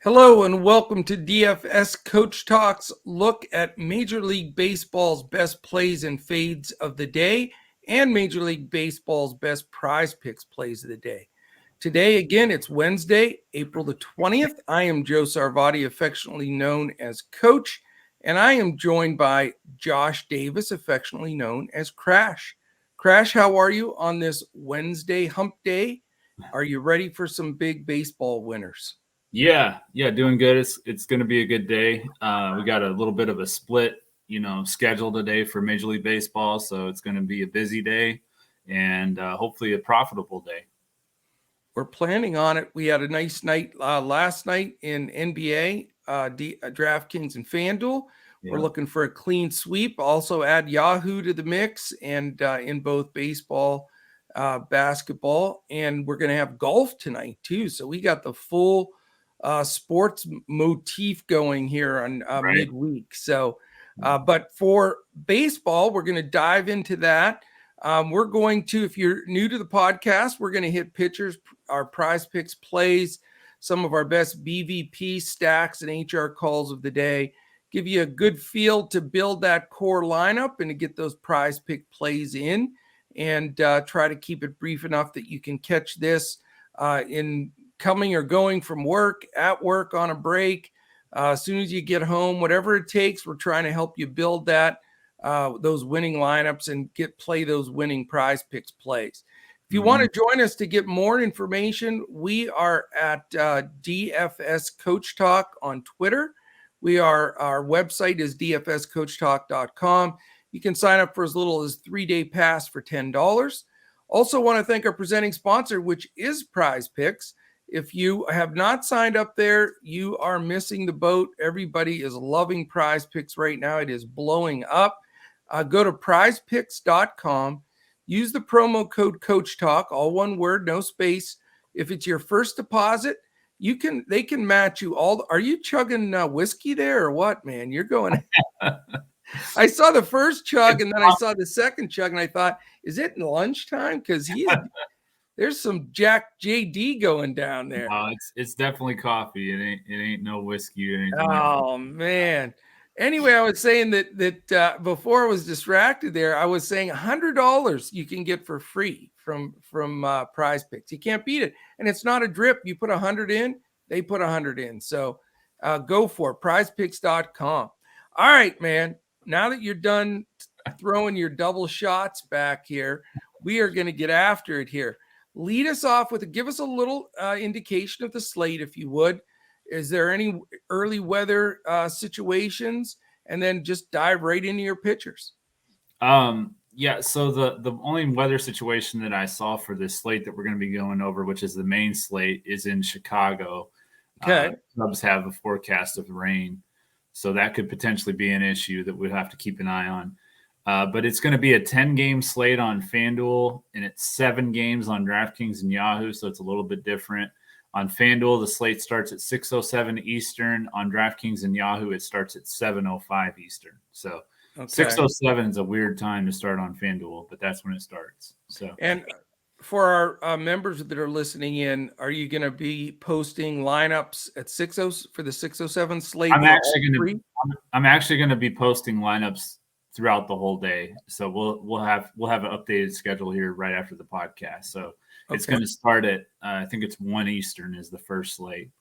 Hello and welcome to DFS Coach Talks. Look at Major League Baseball's best plays and fades of the day and Major League Baseball's best prize picks plays of the day. Today, again, it's Wednesday, April the 20th. I am Joe Sarvati, affectionately known as Coach, and I am joined by Josh Davis, affectionately known as Crash. Crash, how are you on this Wednesday hump day? Are you ready for some big baseball winners? Yeah, doing good. It's going to be a good day. We got a little bit of a split, schedule today for Major League Baseball, so it's going to be a busy day and hopefully a profitable day. We're planning on it. We had a nice night last night in NBA, Draftkings and Fanduel. Yeah. We're looking for a clean sweep. Also add Yahoo to the mix and in both baseball, basketball, and we're going to have golf tonight too. So we got the full sports motif going here on midweek. So, but for baseball, we're going to dive into that. We're going to, if you're new to the podcast, we're going to hit pitchers, our prize picks plays, some of our best BVP stacks and HR calls of the day, give you a good feel to build that core lineup and to get those prize pick plays in, and try to keep it brief enough that you can catch this in coming or going from work, at work, on a break, as soon as you get home, whatever it takes. We're trying to help you build that those winning lineups and play those winning prize picks plays. If you want to join us to get more information, we are at DFS Coach Talk on Twitter. Our website is dfscoachtalk.com. You can sign up for as little as 3-day pass for $10. Also want to thank our presenting sponsor, which is Prize Picks. If you have not signed up there, you are missing the boat. Everybody is loving Prize Picks right now. It is blowing up. Go to prizepicks.com. Use the promo code Coach Talk, all one word, no space. If it's your first deposit, they can match you all. Are you chugging whiskey there or what, man? You're going. I saw the first chug and then I saw the second chug and I thought, is it lunchtime? Because there's some Jack JD going down there. It's definitely coffee. It ain't no whiskey or anything. Oh man. Anyway, I was saying that before I was distracted there, I was saying $100 you can get for free from Prize Picks. You can't beat it, and it's not a drip. You put 100 in, they put 100 in. So go for it. PrizePicks.com. All right, man. Now that you're done throwing your double shots back here, we are going to get after it here. Lead us off give us a little indication of the slate, if you would. Is there any early weather situations? And then just dive right into your pitchers. Yeah, so the only weather situation that I saw for this slate that we're going to be going over, which is the main slate, is in Chicago. Okay. Cubs have a forecast of rain, so that could potentially be an issue that we'd have to keep an eye on. But it's going to be a 10-game slate on FanDuel, and it's 7 games on DraftKings and Yahoo, so it's a little bit different. On FanDuel, the slate starts at 6:07 Eastern. On DraftKings and Yahoo, it starts at 7:05 Eastern. So 6:07 is a weird time to start on FanDuel, but that's when it starts. So, and for our members that are listening in, are you going to be posting lineups at 6:00 for the 6:07 slate? I'm actually going to be posting lineups throughout the whole day. So we'll have an updated schedule here right after the podcast. So it's going to start at I think it's 1 Eastern is the first slate.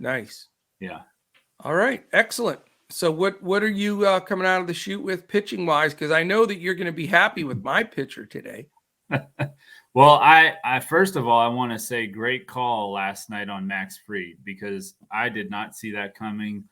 Nice. Yeah. All right. Excellent. So what are you coming out of the chute with pitching wise? Because I know that you're going to be happy with my pitcher today. Well, I first of all, I want to say great call last night on Max Fried, because I did not see that coming.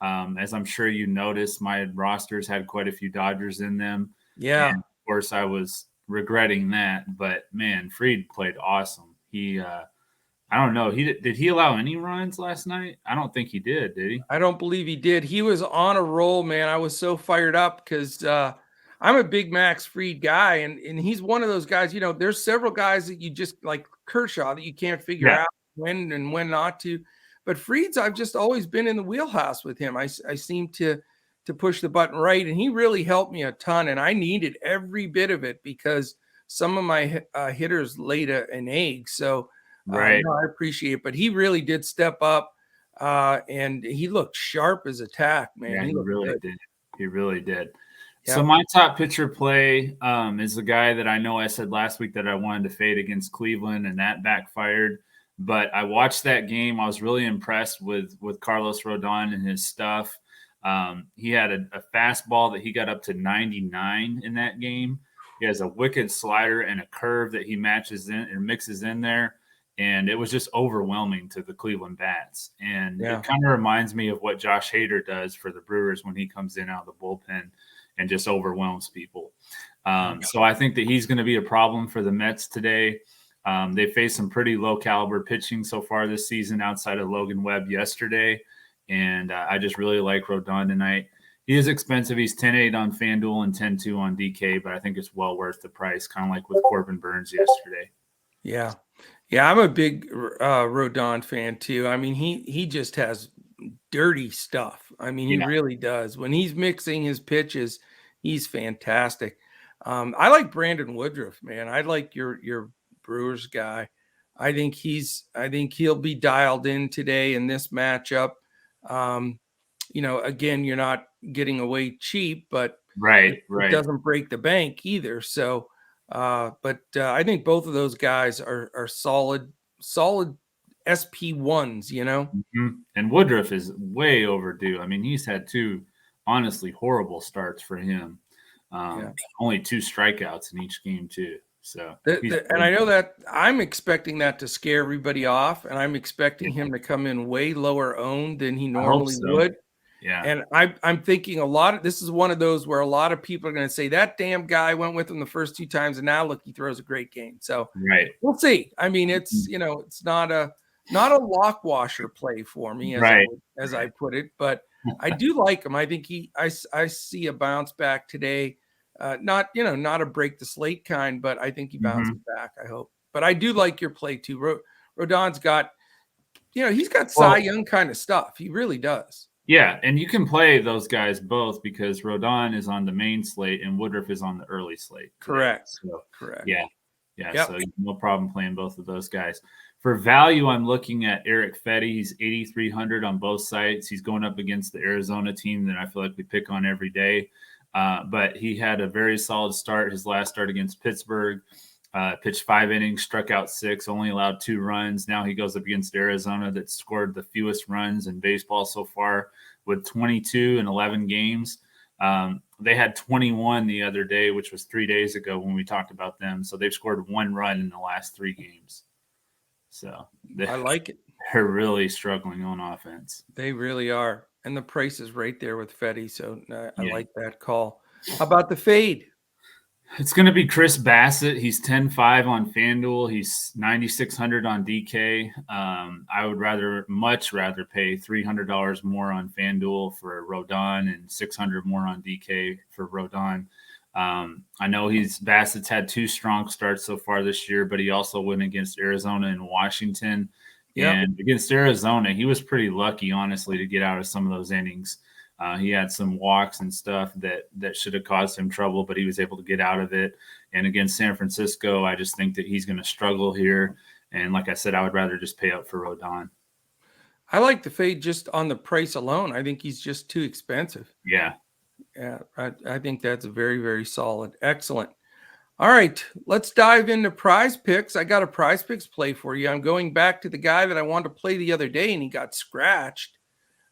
As I'm sure you noticed, my rosters had quite a few Dodgers in them. Yeah. And of course, I was regretting that. But, man, Fried played awesome. He I don't know. Did he allow any runs last night? I don't think he did he? I don't believe he did. He was on a roll, man. I was so fired up because I'm a big Max Fried guy, and he's one of those guys, there's several guys that you just like Kershaw that you can't figure out when and when not to. But Fried's, I've just always been in the wheelhouse with him. I seem to push the button right, and he really helped me a ton, and I needed every bit of it because some of my hitters laid an egg. So I appreciate it, but he really did step up. and he looked sharp as a tack, man. Yeah, He he looked really good. did. He really did. Yeah. So my top pitcher play is the guy that I know I said last week that I wanted to fade against Cleveland, and that backfired. But I watched that game. I was really impressed with Carlos Rodon and his stuff. He had a fastball that he got up to 99 in that game. He has a wicked slider and a curve that he matches in and mixes in there. And it was just overwhelming to the Cleveland bats. And it kind of reminds me of what Josh Hader does for the Brewers when he comes in out of the bullpen and just overwhelms people. So I think that he's going to be a problem for the Mets today. They faced some pretty low caliber pitching so far this season outside of Logan Webb yesterday. And I just really like Rodon tonight. He is expensive. He's 10-8 on FanDuel and 10-2 on DK, but I think it's well worth the price, kind of like with Corbin Burns yesterday. Yeah. Yeah, I'm a big Rodon fan too. I mean, he just has dirty stuff. I mean, he really does. When he's mixing his pitches, he's fantastic. I like Brandon Woodruff, man. I like your Brewers guy. I think he'll be dialed in today in this matchup. Again, you're not getting away cheap, but it doesn't break the bank either. So, I think both of those guys are solid SP1s, And Woodruff is way overdue. I mean, he's had two honestly horrible starts for him. Only 2 strikeouts in each game too. So, and I know that I'm expecting that to scare everybody off, and I'm expecting him to come in way lower owned than he normally would. Yeah. And I'm thinking this is one of those where a lot of people are going to say that damn guy went with him the first 2 times, and now look, he throws a great game. So we'll see. I mean, it's it's not a lock washer play for me as I put it, but I do like him. I think I see a bounce back today. Not a break the slate kind, but I think he bounces back. I hope. But I do like your play too. Rodon's got, he's got Cy Young kind of stuff. He really does. Yeah, and you can play those guys both because Rodon is on the main slate and Woodruff is on the early slate. Correct. So, correct. Yeah. So no problem playing both of those guys. For value, I'm looking at Eric Fetty. He's 8,300 on both sites. He's going up against the Arizona team that I feel like we pick on every day. But he had a very solid start. His last start against Pittsburgh, pitched 5 innings, struck out 6, only allowed 2 runs. Now he goes up against Arizona that scored the fewest runs in baseball so far with 22 in 11 games. They had 21 the other day, which was 3 days ago when we talked about them. So they've scored 1 run in the last 3 games. So I like it. They're really struggling on offense. They really are. And the price is right there with Fetty. So I like that call. How about the fade? It's going to be Chris Bassett. He's 10-5 on FanDuel. He's 9,600 on DK. I would much rather pay $300 more on FanDuel for Rodon and $600 more on DK for Rodon. I know Bassett's had 2 strong starts so far this year, but he also went against Arizona and Washington. And against Arizona, he was pretty lucky, honestly, to get out of some of those innings. He had some walks and stuff that should have caused him trouble, but he was able to get out of it. And against San Francisco, I just think that he's going to struggle here. And like I said, I would rather just pay up for Rodon. I like the fade just on the price alone. I think he's just too expensive. Yeah. Yeah, I think that's very, very solid. Excellent. All right, let's dive into prize picks. I got a prize picks play for you. I'm going back to the guy that I wanted to play the other day, and he got scratched.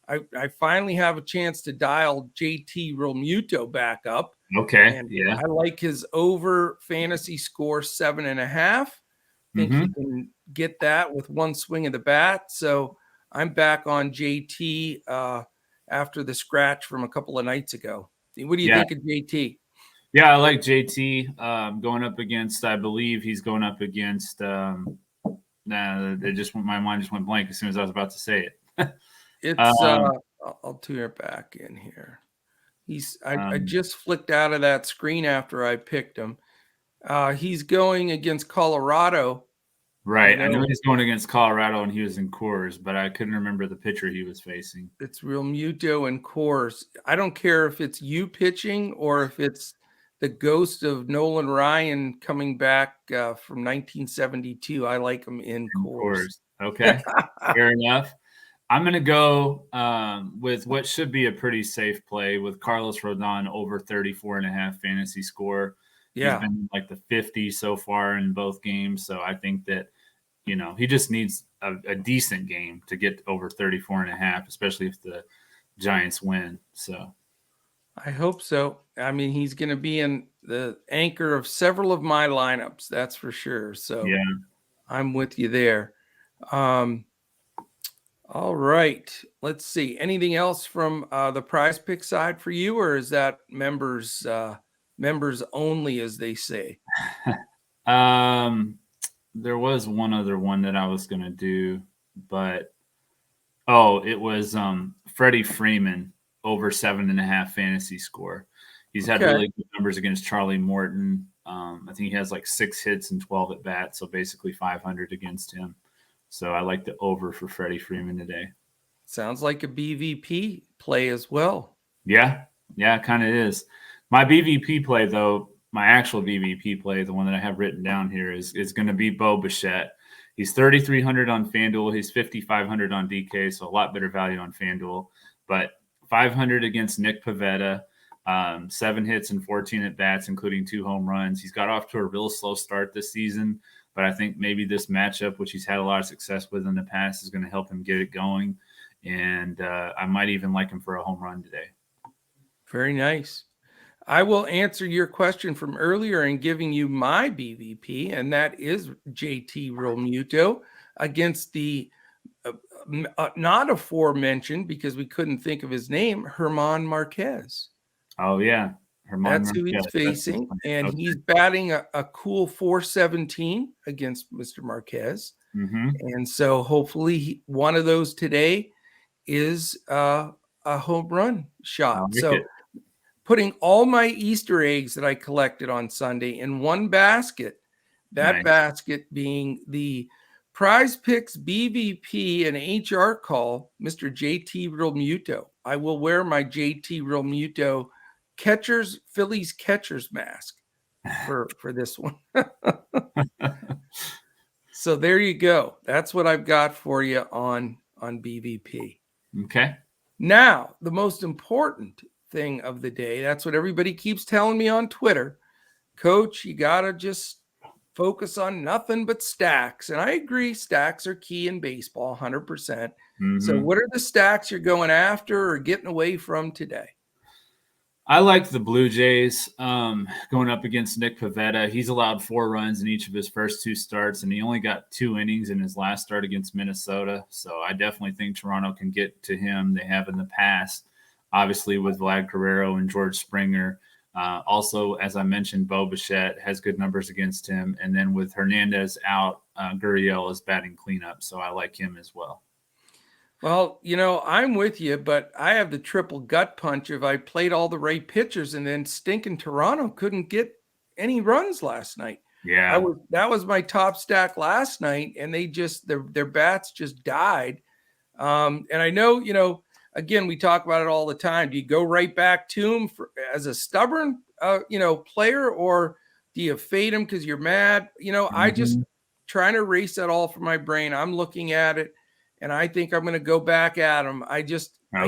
I finally have a chance to dial JT Realmuto back up. Okay. And I like his over fantasy score 7.5. I think he can get that with 1 swing of the bat. So I'm back on JT after the scratch from a couple of nights ago. What do you think of JT? Yeah, I like JT going up against, I believe he's going up against, my mind just went blank as soon as I was about to say it. I'll tune it back in here. I just flicked out of that screen after I picked him. He's going against Colorado. Right. I know he's going against Colorado and he was in Coors, but I couldn't remember the pitcher he was facing. It's Realmuto and Coors. I don't care if it's you pitching or if it's the ghost of Nolan Ryan coming back from 1972. I like him in Coors. Okay. Fair enough. I'm going to go with what should be a pretty safe play with Carlos Rodon over 34.5 fantasy score. Yeah. He's been like the 50 so far in both games. So I think that, he just needs a decent game to get over 34.5, especially if the Giants win. So I hope so. I mean, he's going to be in the anchor of several of my lineups. That's for sure. So yeah. I'm with you there. All right. Let's see. Anything else from the prize pick side for you, or is that members only, as they say? There was one other one that I was going to do, but it was Freddie Freeman over 7.5 fantasy score. He's had really good numbers against Charlie Morton. I think he has like 6 hits and 12 at bats, so basically 500 against him. So I like the over for Freddie Freeman today. Sounds like a BVP play as well. Yeah, it kind of is. My BVP play, though, my actual BVP play, the one that I have written down here, is going to be Bo Bichette. He's 3,300 on FanDuel. He's 5,500 on DK, so a lot better value on FanDuel. But 500 against Nick Pivetta, 7 hits and 14 at bats, including 2 home runs. He's got off to a real slow start this season, but I think maybe this matchup, which he's had a lot of success with in the past, is going to help him get it going. And I might even like him for a home run today. Very nice. I will answer your question from earlier in giving you my BVP, and that is JT Realmuto against the not aforementioned, because we couldn't think of his name, German Marquez. Oh, yeah. That's who he's facing, and he's batting a cool 417 against Mr. Marquez. Mm-hmm. And so hopefully one of those today is a home run shot. So putting all my Easter eggs that I collected on Sunday in one basket, that basket being the Prize Picks BVP and HR call, Mr. JT Realmuto. I will wear my JT Realmuto Phillies catcher's mask for this one. So there you go. That's what I've got for you on BVP. Okay. Now, the most important thing of the day, that's what everybody keeps telling me on Twitter. Coach, you got to just focus on nothing but stacks. And I agree, stacks are key in baseball, 100%. Mm-hmm. So what are the stacks you're going after or getting away from today? I like the Blue Jays going up against Nick Pivetta. He's allowed 4 runs in each of his first 2 starts, and he only got 2 innings in his last start against Minnesota. So I definitely think Toronto can get to him. They have in the past, obviously with Vlad Guerrero and George Springer. Also, as I mentioned, Bo Bichette has good numbers against him. And then with Hernandez out, Gurriel is batting cleanup. So I like him as well. Well, I'm with you, but I have the triple gut punch if I played all the right pitchers and then stinking Toronto couldn't get any runs last night. Yeah. That was my top stack last night, and they just their bats just died. And I know, again, we talk about it all the time. Do you go right back to him as a stubborn player, or do you fade him because you're mad? I just trying to erase that all from my brain. I'm looking at it, and I think I'm going to go back at him. I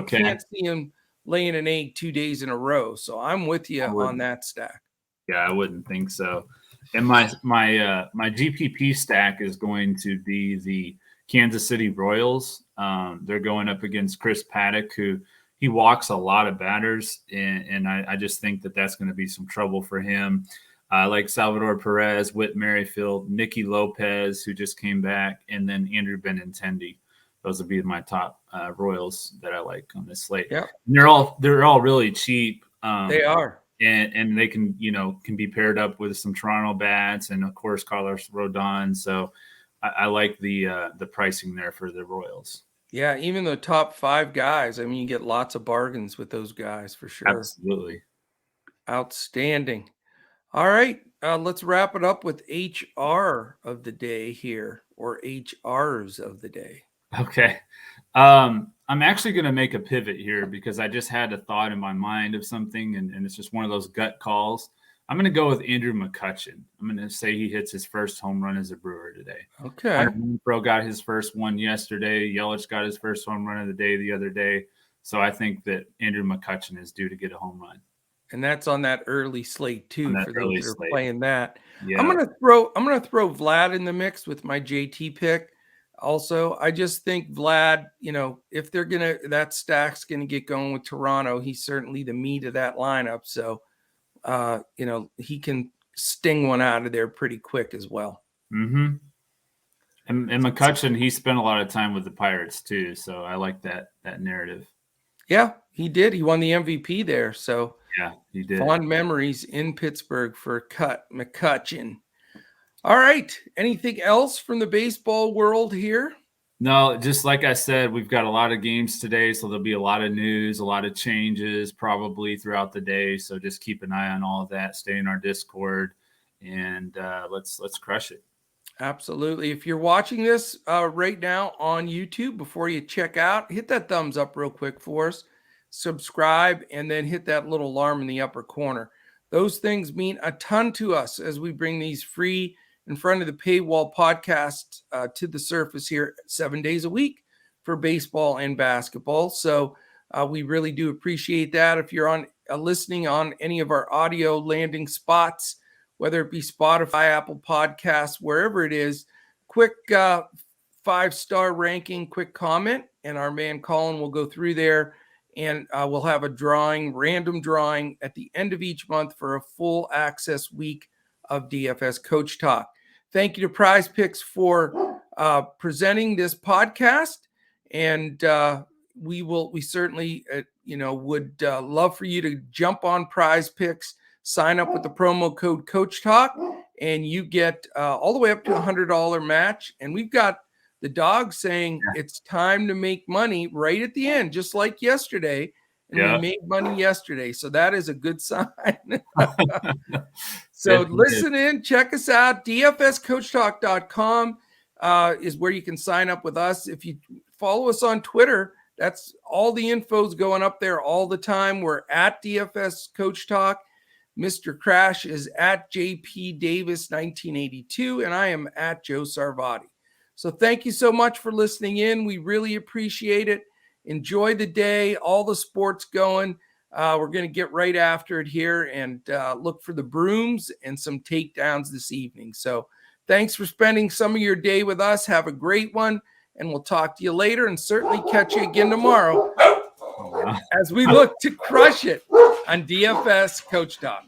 can't see him laying an egg 2 days in a row. So I'm with you on that stack. Yeah, I wouldn't think so. And my GPP stack is going to be the Kansas City Royals. They're going up against Chris Paddock, who he walks a lot of batters, and I just think that that's going to be some trouble for him. Like Salvador Perez, Whit Merrifield, Nicky Lopez, who just came back, and then Andrew Benintendi. Those would be my top Royals that I like on this slate. Yeah, they're all really cheap. They are, and they can be paired up with some Toronto bats, and of course Carlos Rodon. So I like the pricing there for the Royals. Yeah, even the top 5 guys. I mean, you get lots of bargains with those guys for sure. Absolutely, outstanding. All right, let's wrap it up with HR of the day here, or HRs of the day. Okay. I'm actually going to make a pivot here because I just had a thought in my mind of something, and it's just one of those gut calls. I'm going to go with Andrew McCutchen. I'm going to say he hits his first home run as a Brewer today. Okay. Pro got his first one yesterday. Yelich got his first home run of the day the other day. So I think that Andrew McCutchen is due to get a home run. And that's on that early slate too, for those that are playing that. Yeah. I'm gonna throw Vlad in the mix with my JT pick. Also, I just think Vlad, if they're that stack's gonna get going with Toronto, he's certainly the meat of that lineup. So he can sting one out of there pretty quick as well. Mm-hmm. And McCutchen, he spent a lot of time with the Pirates too, so I like that narrative. Yeah, he did. He won the MVP there. So yeah, he did. Fond memories in Pittsburgh for McCutchen. All right. Anything else from the baseball world here? No, just like I said, we've got a lot of games today, so there'll be a lot of news, a lot of changes probably throughout the day. So just keep an eye on all of that. Stay in our Discord, and let's crush it. Absolutely. If you're watching this right now on YouTube, before you check out, hit that thumbs up real quick for us, subscribe, and then hit that little alarm in the upper corner. Those things mean a ton to us as we bring these free in front of the paywall podcasts to the surface here 7 days a week for baseball and basketball. So we really do appreciate that. If you're on listening on any of our audio landing spots, whether it be Spotify, Apple Podcasts, wherever it is, quick 5-star ranking, quick comment, and our man Colin will go through there, and we'll have a random drawing at the end of each month for a full access week of DFS Coach Talk. Thank you to Prizepicks for presenting this podcast, and we certainly would love for you to jump on Prizepicks. Sign up with the promo code Coach Talk, and you get all the way up to $100 match. And we've got the dog saying it's time to make money right at the end, just like yesterday. And we made money yesterday. So that is a good sign. So listen in, check us out. DFSCoachTalk.com is where you can sign up with us. If you follow us on Twitter, that's all the info's going up there all the time. We're at DFS Coach Talk. Mr. Crash is at JP Davis 1982, and I am at Joe Sarvati. So thank you so much for listening in. We really appreciate it. Enjoy the day, all the sports going. We're going to get right after it here and look for the brooms and some takedowns this evening. So thanks for spending some of your day with us. Have a great one, and we'll talk to you later, and certainly catch you again tomorrow as we look to crush it on DFS Coach Talk.